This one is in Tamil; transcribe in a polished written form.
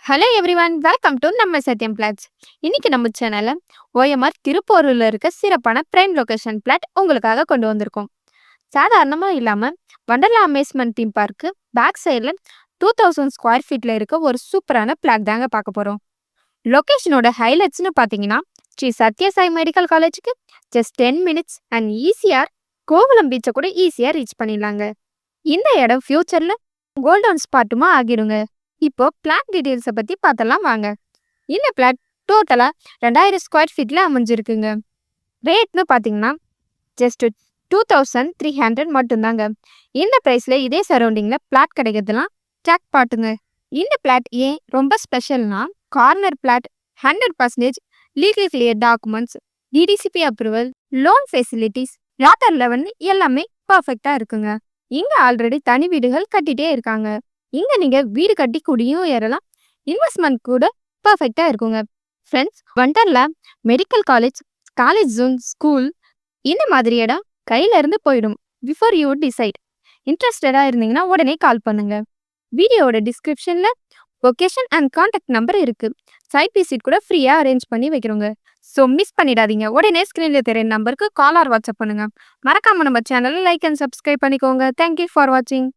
ஹலோ எவ்ரிவன், வெல்கம் டு நம்ம சத்யம் பிளாட்ஸ். இன்னைக்கு நம்ம சேனல்ல ஓஎம்ஆர் திருப்பூரில் இருக்க சிறப்பான பிரைம் லொகேஷன் பிளாட் உங்களுக்காக கொண்டு வந்திருக்கோம். சாதாரணமாக இல்லாமல் வண்டர்லா அமேஸ்மெண்ட் தீம் பார்க்கு பேக் சைடில் 2000 ஸ்கொயர் ஃபீட்டில் இருக்க ஒரு சூப்பரான பிளாட் தாங்க பார்க்க போகிறோம். லொக்கேஷனோட ஹைலைட்ஸ்னு பார்த்தீங்கன்னா, ஸ்ரீ சத்யசாய் மெடிக்கல் காலேஜுக்கு ஜஸ்ட் 10 மினிட்ஸ் அண்ட் ஈஸியாக கோவளம் பீச்சை கூட ஈஸியாக ரீச் பண்ணிடலாங்க. இந்த இடம் ஃபியூச்சரில் கோல்டன் ஸ்பாட்டுமா ஆகிடுங்க. இப்போ பிளாட் டீடைல்ஸை பற்றி பார்த்தலாம் வாங்க. இந்த பிளாட் டோட்டலாக 2000 ஸ்கொயர் ஃபீட்டில் அமைஞ்சிருக்குங்க. ரேட்னு பார்த்தீங்கன்னா ஜஸ்ட் 2300 மட்டும்தாங்க. இந்த ப்ரைஸில் இதே சரௌண்டிங்கில் பிளாட் கிடைக்கிறதுலாம் ஜாக் பாட்டுங்க. இந்த பிளாட் ஏன் ரொம்ப ஸ்பெஷல்னா, corner plot, 100% legal clear documents, DTCP approval, loan facilities, water level எல்லாமே பர்ஃபெக்டாக இருக்குங்க. இங்கே ஆல்ரெடி தனி வீடுகள் கட்டிகிட்டே இருக்காங்க. இங்கே நீங்கள் வீடு கட்டி குடியும் ஏறலாம், இன்வெஸ்ட்மெண்ட் கூட பர்ஃபெக்டாக இருக்குங்க. Friends, Wonderla medical college, college zone, school இந்த மாதிரி இடம் கையிலேருந்து போயிடும். Before you decide. இன்ட்ரெஸ்டடாக இருந்தீங்கன்னா உடனே கால் பண்ணுங்க. வீடியோவோட டிஸ்கிரிப்ஷனில் லொக்கேஷன் அண்ட் கான்டாக்ட் நம்பர் இருக்குது. சைட் விசிட் கூட ஃப்ரீயாக அரேஞ்ச் பண்ணி வைக்கிறோங்க. ஸோ மிஸ் பண்ணிடாதீங்க. உடனே ஸ்க்ரீனில் தெரிய நம்பருக்கு கால் ஆர் வாட்ஸ்அப் பண்ணுங்கள். மறக்காமல் நம்ம சேனலை லைக் அண்ட் சப்ஸ்கிரைப் பண்ணிக்கோங்க. தேங்க்யூ ஃபார் வாட்சிங்.